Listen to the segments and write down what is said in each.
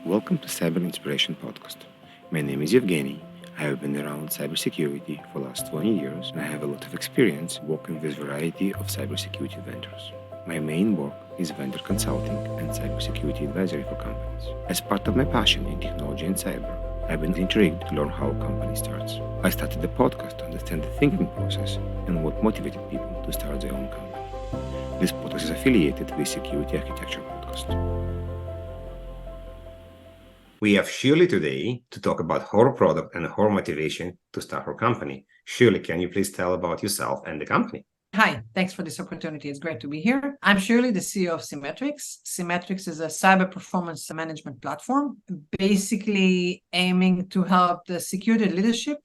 Welcome to Cyber Inspiration Podcast. My name is Evgeny. I have been around cybersecurity for the last 20 years and I have a lot of experience working with a variety of cybersecurity vendors. My main work is vendor consulting and cybersecurity advisory for companies. As part of my passion in technology and cyber, I've been intrigued to learn how a company starts. I started the podcast to understand the thinking process and what motivated people to start their own company. This podcast is affiliated with Security Architecture Podcast. We have Shirley today to talk about her product and her motivation to start her company. Shirley, can you please tell about yourself and the company? Hi, thanks for this opportunity. It's great to be here. I'm Shirley, the CEO of SeeMetrics. SeeMetrics is a cyber performance management platform, basically aiming to help the security leadership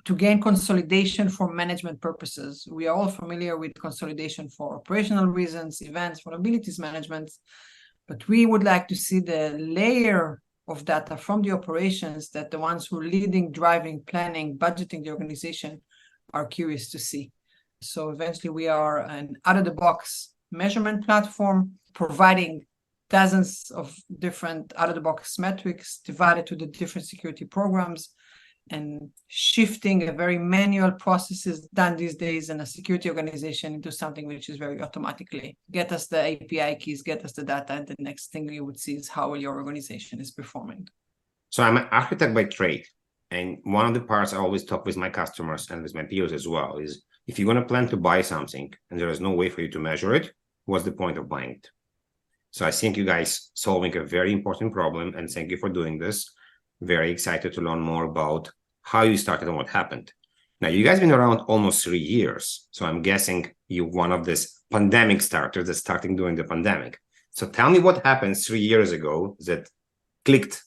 to gain consolidation for management purposes. We are all familiar with consolidation for operational reasons, events, vulnerabilities management, but we would like to see the layer of data from the operations that the ones who are leading, driving, planning, budgeting the organization are curious to see. So eventually we are an out-of-the-box measurement platform providing dozens of different out-of-the-box metrics divided to the different security programs and shifting a very manual processes done these days in a security organization into something which is very automatically. Get us the API keys, get us the data, and the next thing you would see is how your organization is performing. So I'm an architect by trade. And one of the parts I always talk with my customers and with my peers as well is if you're going to plan to buy something and there is no way for you to measure it, what's the point of buying it? So I think you guys solving a very important problem and thank you for doing this. Very excited to learn more about how you started and what happened. Now, you guys have been around almost 3 years. So I'm guessing you're one of this pandemic starters that's starting during the pandemic. So tell me what happened 3 years ago that clicked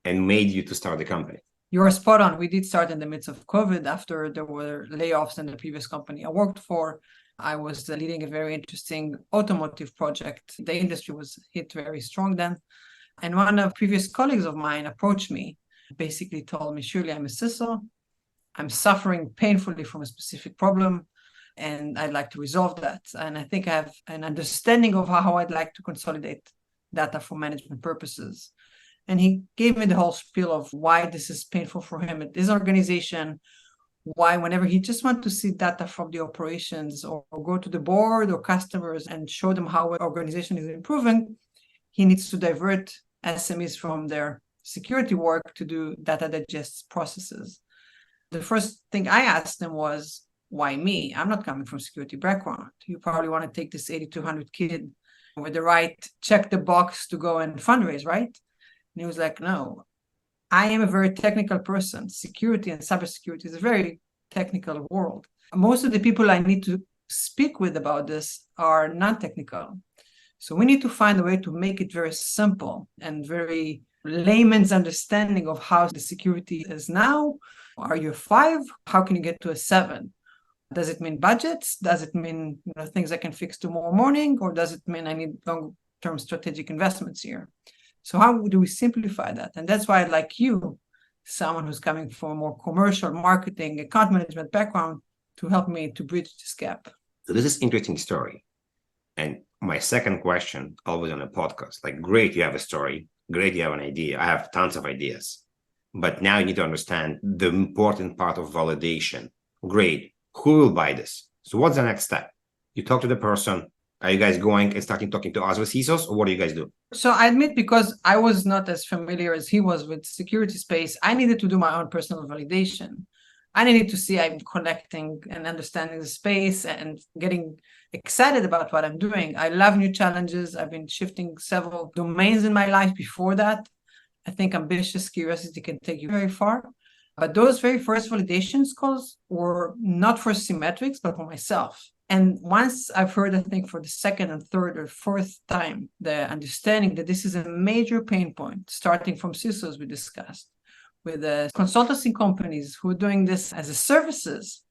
and made you to start the company. You're spot on. We did start in the midst of COVID after there were layoffs in the previous company I worked for. I was leading a very interesting automotive project. The industry was hit very strong then. And one of previous colleagues of mine approached me, basically told me, Shirley, I'm a CISO. I'm suffering painfully from a specific problem, and I'd like to resolve that. And I think I have an understanding of how I'd like to consolidate data for management purposes. And he gave me the whole spiel of why this is painful for him at his organization, why whenever he just wants to see data from the operations or go to the board or customers and show them how an organization is improving, he needs to divert SMEs from their security work to do data digest processes. The first thing I asked them was, why me? I'm not coming from security background. You probably want to take this 8200 kid with the right check the box to go and fundraise, right? And he was like, no, I am a very technical person. Security and cybersecurity is a very technical world. Most of the people I need to speak with about this are non-technical. So we need to find a way to make it very simple and very layman's understanding of how the security is now. Are you a 5? How can you get to a 7? Does it mean budgets? Does it mean things I can fix tomorrow morning? Or does it mean I need long-term strategic investments here? So how do we simplify that? And that's why I'd like you, someone who's coming from a more commercial marketing, account management background, to help me to bridge this gap. So this is an interesting story. And my second question, always on a podcast, like, great, you have a story. Great, you have an idea. I have tons of ideas. But now you need to understand the important part of validation. Great. Who will buy this? So what's the next step? You talk to the person. Are you guys going and starting talking to other CISOs, or what do you guys do? So I admit, because I was not as familiar as he was with security space, I needed to do my own personal validation. I needed to see I'm connecting and understanding the space and getting excited about what I'm doing. I love new challenges. I've been shifting several domains in my life before that. I think ambitious curiosity can take you very far. But those very first validation calls were not for SeeMetrics, but for myself. And once I've heard, I think for the second and third or fourth time, the understanding that this is a major pain point, starting from CISOs we discussed, with the consultancy companies who are doing this as a services.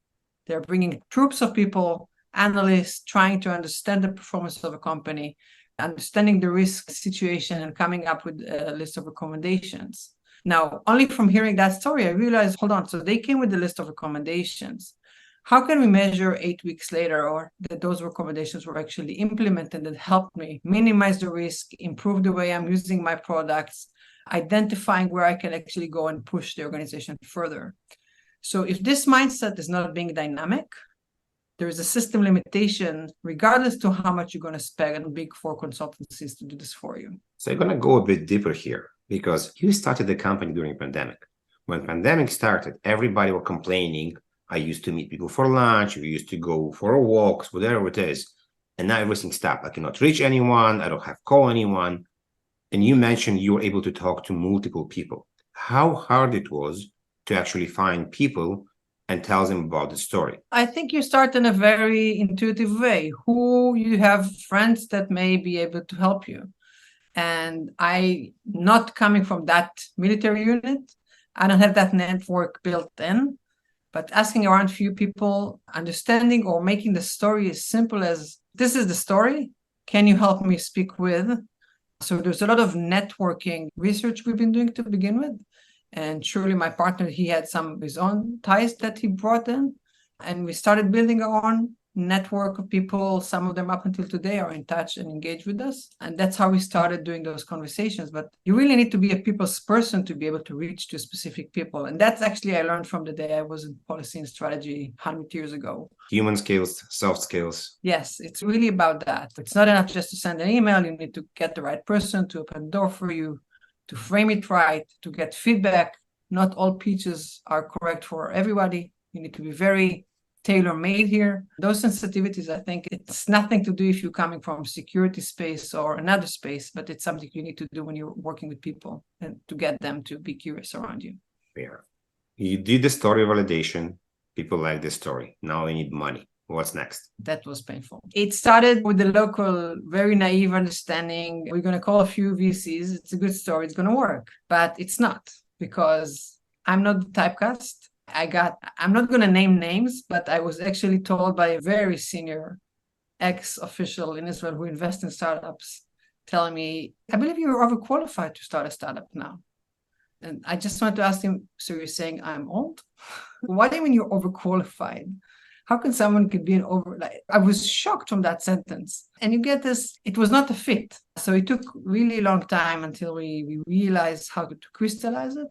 They're bringing troops of people, analysts, trying to understand the performance of a company, understanding the risk situation and coming up with a list of recommendations. Now, only from hearing that story, I realized, hold on, so they came with a list of recommendations. How can we measure 8 weeks later or that those recommendations were actually implemented and helped me minimize the risk, improve the way I'm using my products, identifying where I can actually go and push the organization further. So if this mindset is not being dynamic, there is a system limitation, regardless to how much you're going to spend on big four consultancies to do this for you. So I'm going to go a bit deeper here, because you started the company during pandemic. When pandemic started, everybody were complaining, I used to meet people for lunch, we used to go for walks, whatever it is. And now everything stopped. I cannot reach anyone. I don't have call anyone. And you mentioned you were able to talk to multiple people. How hard it was to actually find people and tell them about the story? I think you start in a very intuitive way. Who you have friends that may be able to help you. And I, not coming from that military unit, I don't have that network built in, but asking around few people, understanding or making the story as simple as, this is the story, can you help me speak with? So there's a lot of networking research we've been doing to begin with. And surely my partner, he had some of his own ties that he brought in. And we started building our own network of people. Some of them up until today are in touch and engaged with us. And that's how we started doing those conversations. But you really need to be a people's person to be able to reach to specific people. And that's actually I learned from the day I was in policy and strategy 100 years ago. Human skills, soft skills. Yes, it's really about that. It's not enough just to send an email. You need to get the right person to open the door for you, to frame it right, to get feedback. Not all pitches are correct for everybody. You need to be very tailor-made here. Those sensitivities, I think it's nothing to do if you're coming from security space or another space, but it's something you need to do when you're working with people and to get them to be curious around you. Yeah. You did the story validation. People like the story. Now we need money. What's next? That was painful. It started with the local, very naive understanding. We're going to call a few VCs. It's a good story. It's going to work. But it's not, because I'm not the typecast. I'm not going to name names, but I was actually told by a very senior ex-official in Israel who invests in startups, telling me, I believe you're overqualified to start a startup now. And I just wanted to ask him, so you're saying I'm old? Why do you mean you're overqualified? How can someone could be I was shocked from that sentence. And you get this, it was not a fit. So it took really long time until we realized how to crystallize it.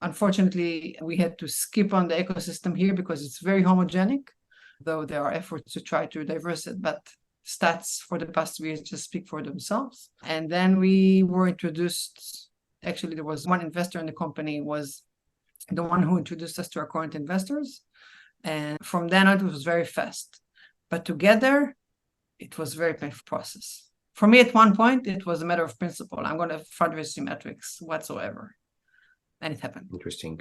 Unfortunately, we had to skip on the ecosystem here because it's very homogenic, though there are efforts to try to diverse it, but stats for the past 3 years just speak for themselves. And then we were introduced, actually there was one investor in the company, was the one who introduced us to our current investors. And from then on, it was very fast. But together, it was a very painful process. For me, at one point, it was a matter of principle. I'm going to fundraise SeeMetrics whatsoever. And it happened. Interesting.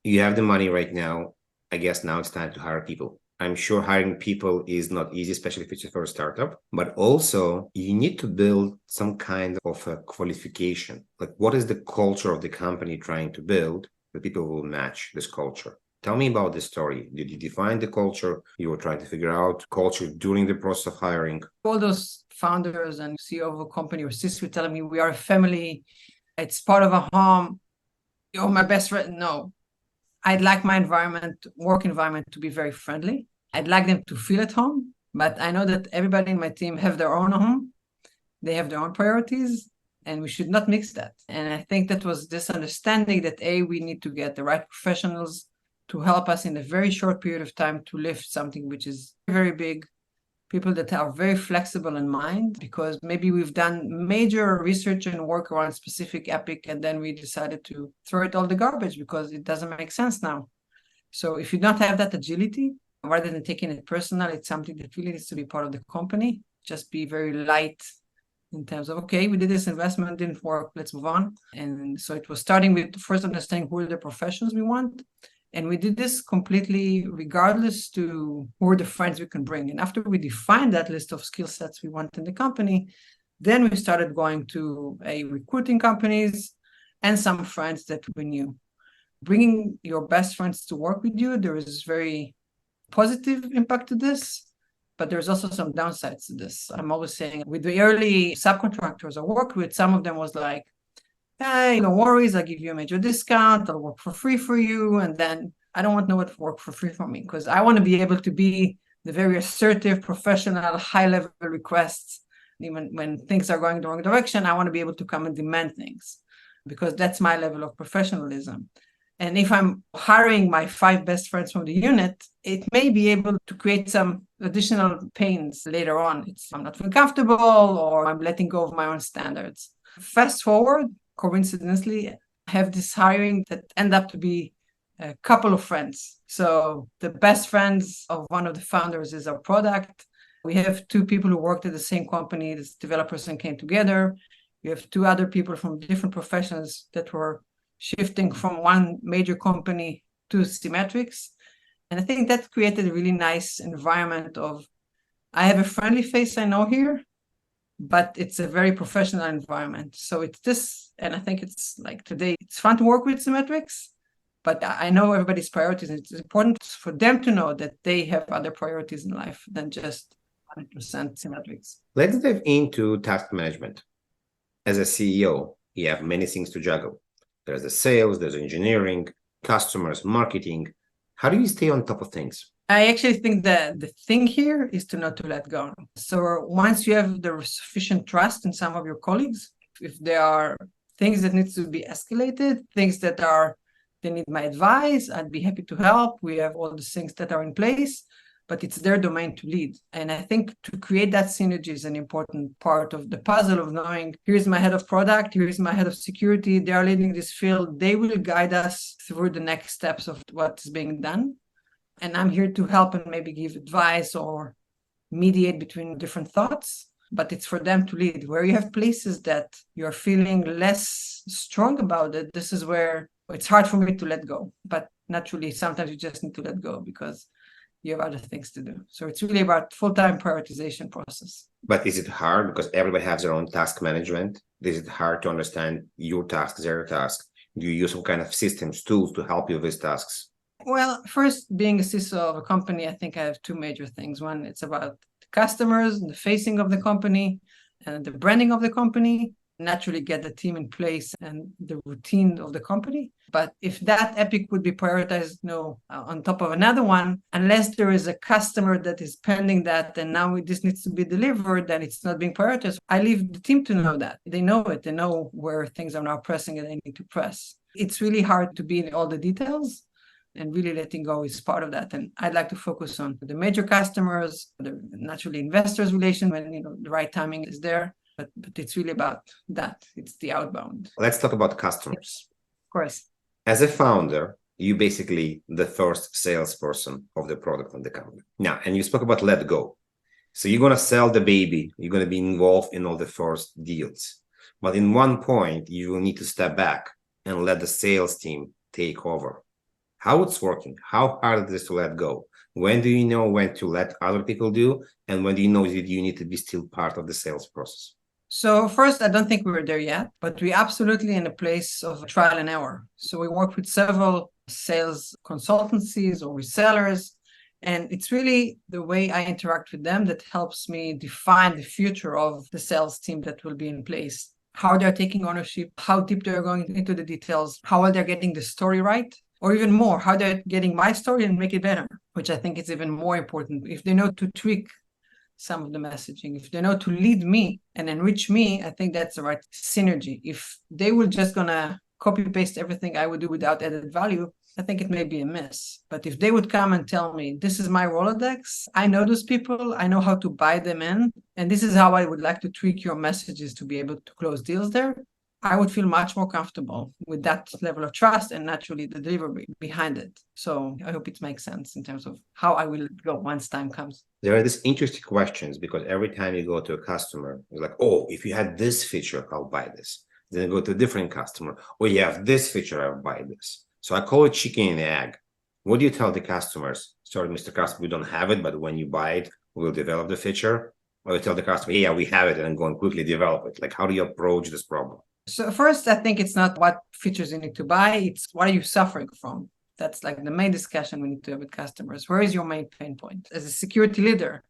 You have the money right now. I guess now it's time to hire people. I'm sure hiring people is not easy, especially if it's for a startup, but also you need to build some kind of a qualification. Like, what is the culture of the company trying to build that people will match this culture? Tell me about this story. Did you define the culture? You were trying to figure out culture during the process of hiring? All those founders and CEO of a company or C-suite telling me we are a family, it's part of a home. You're my best friend. No, I'd like my work environment to be very friendly. I'd like them to feel at home, but I know that everybody in my team have their own home. They have their own priorities, and we should not mix that. And I think that was this understanding that we need to get the right professionals to help us in a very short period of time to lift something which is very big. People that are very flexible in mind, because maybe we've done major research and work around specific epic, and then we decided to throw it all the garbage because it doesn't make sense now. So if you don't have that agility, rather than taking it personal, it's something that really needs to be part of the company. Just be very light in terms of, okay, we did this investment, didn't work, let's move on. And so it was starting with first understanding who are the professionals we want. And we did this completely regardless to who are the friends we can bring. And after we defined that list of skill sets we want in the company, then we started going to recruiting companies and some friends that we knew. Bringing your best friends to work with you, there is very positive impact to this, but there's also some downsides to this. I'm always saying with the early subcontractors I worked with, some of them was like, hey, no worries, I'll give you a major discount, I'll work for free for you. And then I don't want no one to work for free for me, because I want to be able to be the very assertive, professional, high-level requests. Even when things are going the wrong direction, I want to be able to come and demand things. because that's my level of professionalism. And if I'm hiring my 5 best friends from the unit, it may be able to create some additional pains later on. I'm not feeling comfortable, or I'm letting go of my own standards. Fast forward, coincidentally, I have this hiring that end up to be a couple of friends. So the best friends of one of the founders is our product. We have 2 people who worked at the same company as developers and came together. We have 2 other people from different professions that were shifting from one major company to SeeMetrics. And I think that created a really nice environment of, I have a friendly face I know here, but it's a very professional environment. So it's this, and I think it's like today, it's fun to work with SeeMetrics, but I know everybody's priorities. And it's important for them to know that they have other priorities in life than just 100% SeeMetrics. Let's dive into task management. As a CEO, you have many things to juggle. There's the sales, there's engineering, customers, marketing. How do you stay on top of things? I actually think that the thing here is to not to let go. So once you have the sufficient trust in some of your colleagues, if there are things that needs to be escalated, things that they need my advice, I'd be happy to help. We have all the things that are in place, but it's their domain to lead. And I think to create that synergy is an important part of the puzzle of knowing, here's my head of product, here's my head of security, they are leading this field, they will guide us through the next steps of what's being done. And I'm here to help and maybe give advice or mediate between different thoughts, but it's for them to lead. Where you have places that you're feeling less strong about it, this is where it's hard for me to let go. But naturally, sometimes you just need to let go because you have other things to do. So it's really about full-time prioritization process. But is it hard because everybody has their own task management? Is it hard to understand your tasks, their tasks? Do you use some kind of systems, tools to help you with these tasks? Well, first, being a CISO of a company, I think I have 2 major things. One, it's about the customers, the facing of the company, and the branding of the company. Naturally get the team in place and the routine of the company. But if that epic would be prioritized, on top of another one, unless there is a customer that is pending that, and now this needs to be delivered, then it's not being prioritized. I leave the team to know that. They know it. They know where things are now pressing and they need to press. It's really hard to be in all the details, and really letting go is part of that. And I'd like to focus on the major customers, the naturally investors relation when the right timing is there. But it's really about that. It's the outbound. Let's talk about customers. Of course. As a founder, you basically the first salesperson of the product and the company. Now, and you spoke about let go. So you're going to sell the baby. You're going to be involved in all the first deals. But in one point, you will need to step back and let the sales team take over. How it's working? How hard it is to let go? When do you know when to let other people do? And when do you know that you need to be still part of the sales process? So first, I don't think we're there yet, but we're absolutely in a place of trial and error. So we work with several sales consultancies or resellers, and it's really the way I interact with them that helps me define the future of the sales team that will be in place. How they're taking ownership, how deep they're going into the details, how well they're getting the story right, or even more, how they're getting my story and make it better, which I think is even more important. If they know to tweak some of the messaging, if they know to lead me and enrich me, I think that's the right synergy. If they were just gonna copy paste everything I would do without added value, I think it may be a miss. But if they would come and tell me, this is my Rolodex, I know those people, I know how to buy them in, and this is how I would like to tweak your messages to be able to close deals there, I would feel much more comfortable with that level of trust and naturally the delivery behind it. So I hope it makes sense in terms of how I will go once time comes. There are these interesting questions because every time you go to a customer, it's like, oh, if you had this feature, I'll buy this. Then you go to a different customer, oh, you have this feature, I'll buy this. So I call it chicken and egg. What do you tell the customers? Sorry, Mr. Customer, we don't have it, but when you buy it, we'll develop the feature. Or you tell the customer, yeah, we have it, and go and quickly develop it. Like, how do you approach this problem? So first, I think it's not what features you need to buy, it's what are you suffering from? That's like the main discussion we need to have with customers. Where is your main pain point? As a security leader,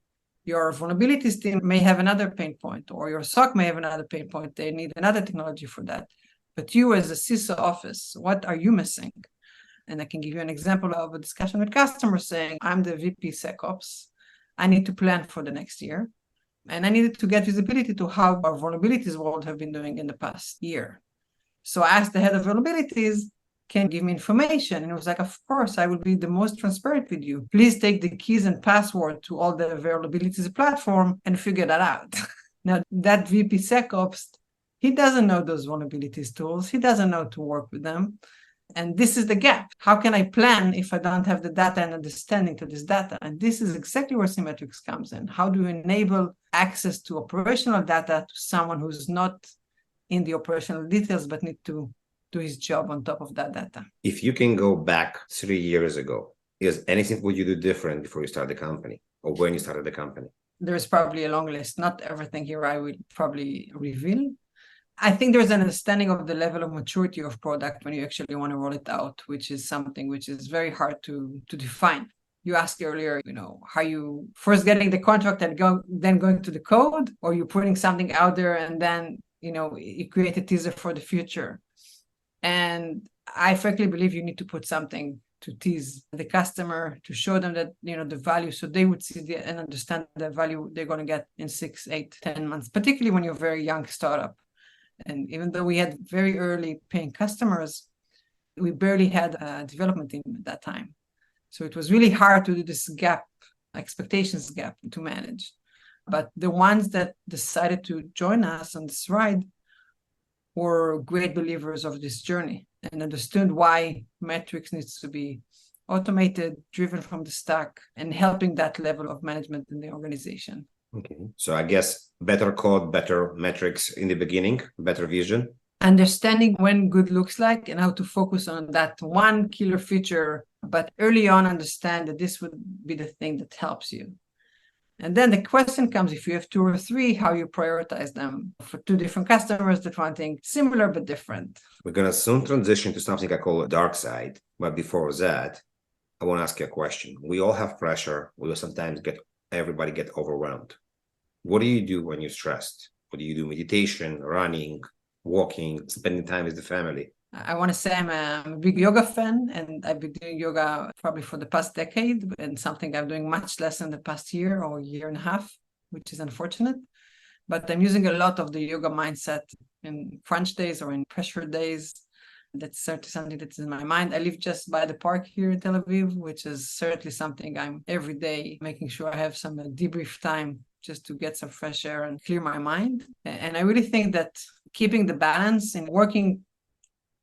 your vulnerabilities team may have another pain point, or your SOC may have another pain point. They need another technology for that. But you as a CISO office, what are you missing? And I can give you an example of a discussion with customers saying, I'm the VP SecOps. I need to plan for the next year. And I needed to get visibility to how our vulnerabilities world have been doing in the past year. So I asked the head of vulnerabilities, can you give me information? And it was like, of course, I will be the most transparent with you. Please take the keys and password to all the vulnerabilities platform and figure that out. Now, that VP SecOps, he doesn't know those vulnerabilities tools. He doesn't know to work with them. And this is the gap. How can I plan if I don't have the data and understanding to this data? And this is exactly where SeeMetrics comes in. How do you enable access to operational data to someone who's not in the operational details, but need to do his job on top of that data? If you can go back 3 years ago, is anything would you do different before you start the company or when you started the company? There is probably a long list. Not everything here I will probably reveal. I think there's an understanding of the level of maturity of product when you actually want to roll it out, which is something which is very hard to define. You asked earlier, are you first getting the contract and then going to the code, or you putting something out there and then, you create a teaser for the future. And I frankly believe you need to put something to tease the customer, to show them that, the value, so they would see and understand the value they're going to get in 6, 8, 10 months, particularly when you're a very young startup. And even though we had very early paying customers, we barely had a development team at that time. So it was really hard to do this expectations gap to manage. But the ones that decided to join us on this ride were great believers of this journey and understood why metrics needs to be automated, driven from the stack, and helping that level of management in the organization. Okay. So I guess better code, better metrics in the beginning, better vision. Understanding when good looks like and how to focus on that one killer feature, but early on understand that this would be the thing that helps you. And then the question comes, if you have 2 or 3, how you prioritize them for 2 different customers that want things similar but different. We're going to soon transition to something I call a dark side. But before that, I want to ask you a question. We all have pressure. We will sometimes everybody get overwhelmed. What do you do when you're stressed? What do you do? Meditation, running, walking, spending time with the family? I want to say I'm a big yoga fan, and I've been doing yoga probably for the past decade, and something I'm doing much less in the past year or year and a half, which is unfortunate. But I'm using a lot of the yoga mindset in crunch days or in pressure days. That's certainly something that's in my mind. I live just by the park here in Tel Aviv, which is certainly something I'm every day making sure I have some debrief time just to get some fresh air and clear my mind. And I really think that keeping the balance and working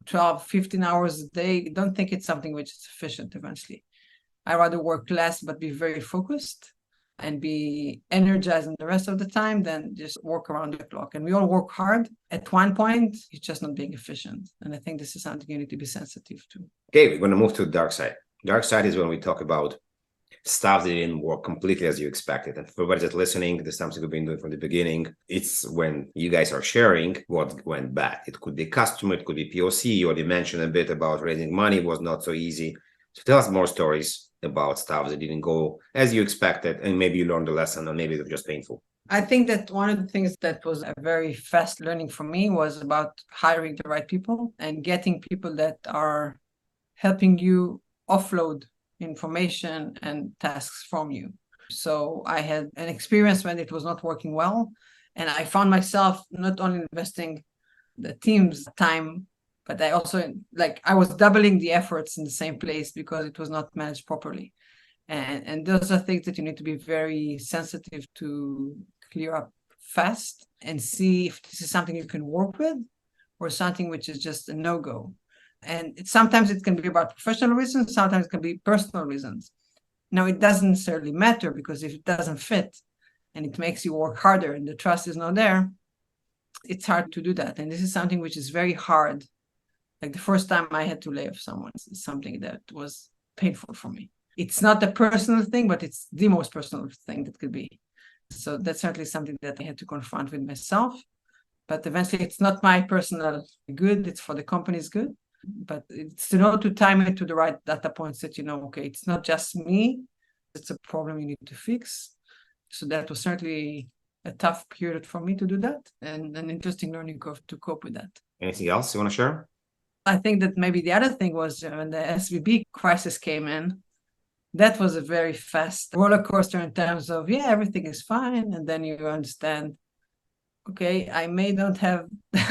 12, 15 hours a day, I don't think it's something which is sufficient eventually. I rather work less, but be very focused and be energized in the rest of the time than just work around the clock. And we all work hard. At one point, it's just not being efficient. And I think this is something you need to be sensitive to. Okay, we're going to move to the dark side. Dark side is when we talk about stuff that didn't work completely as you expected. And for everybody that's listening, this is something we've been doing from the beginning. It's when you guys are sharing what went bad. It could be customer, it could be POC. You already mentioned a bit about raising money was not so easy. So tell us more stories about stuff that didn't go as you expected, and maybe you learned a lesson, or maybe it was just painful. I think that one of the things that was a very fast learning for me was about hiring the right people and getting people that are helping you offload information and tasks from you. So I had an experience when it was not working well, and I found myself not only investing the team's time, but I also I was doubling the efforts in the same place because it was not managed properly. And those are things that you need to be very sensitive to clear up fast and see if this is something you can work with or something which is just a no-go. And sometimes it can be about professional reasons, sometimes it can be personal reasons. Now, it doesn't necessarily matter, because if it doesn't fit and it makes you work harder and the trust is not there, it's hard to do that. And this is something which is very hard. Like the first time I had to lay off someone, it's something that was painful for me. It's not a personal thing, but it's the most personal thing that could be. So that's certainly something that I had to confront with myself. But eventually, it's not my personal good, it's for the company's good. But it's to know to time it to the right data points that okay, it's not just me, it's a problem you need to fix. So that was certainly a tough period for me to do that, and an interesting learning curve to cope with that. Anything else you want to share? I think that maybe the other thing was when the SVB crisis came in, that was a very fast roller coaster in terms of, everything is fine. And then you understand, okay, I may not have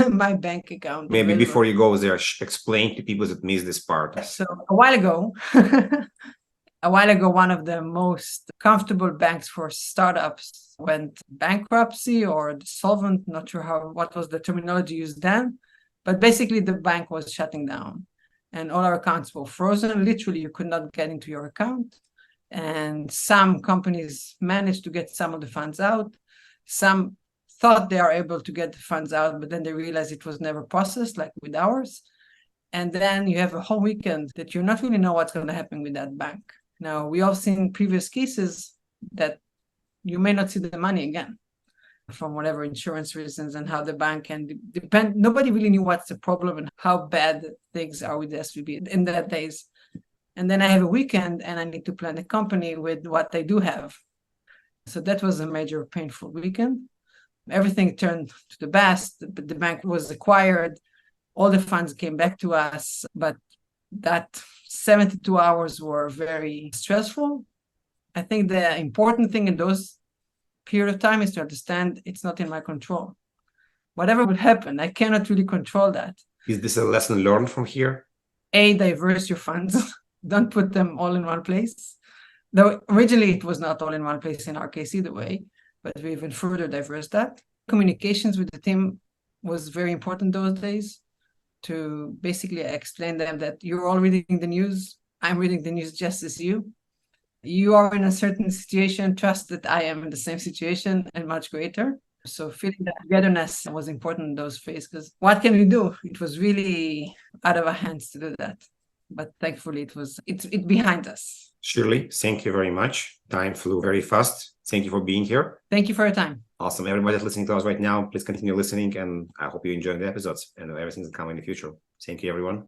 my bank account Maybe available. before you go there, explain to people that miss this part. So a while ago, one of the most comfortable banks for startups went bankruptcy or solvent, not sure what was the terminology used then, but basically the bank was shutting down and all our accounts were frozen. Literally, you could not get into your account. And some companies managed to get some of the funds out. Some thought they are able to get the funds out, but then they realized it was never processed, like with ours. And then you have a whole weekend that you not really know what's going to happen with that bank. Now, we all seen previous cases that you may not see the money again from whatever insurance reasons, and how the bank can depend. Nobody really knew what's the problem and how bad things are with the SVB in that days. And then I have a weekend and I need to plan a company with what I do have. So that was a major painful weekend. Everything turned to the best. The bank was acquired. All the funds came back to us, but that 72 hours were very stressful. I think the important thing in those period of time is to understand it's not in my control. Whatever would happen, I cannot really control that. Is this a lesson learned from here? Diverse your funds. Don't put them all in one place. Though originally it was not all in one place in our case either way, but we even further diverse that. Communications with the team was very important those days, to basically explain them that you're all reading the news. I'm reading the news just as you. You are in a certain situation, trust that I am in the same situation and much greater. So feeling that togetherness was important in those phases, because what can we do? It was really out of our hands to do that. But thankfully it's behind us. Shirley, thank you very much. Time flew very fast. Thank you for being here. Thank you for your time. Awesome. Everybody that's listening to us right now, please continue listening, and I hope you enjoy the episodes and everything that's coming in the future. Thank you, everyone.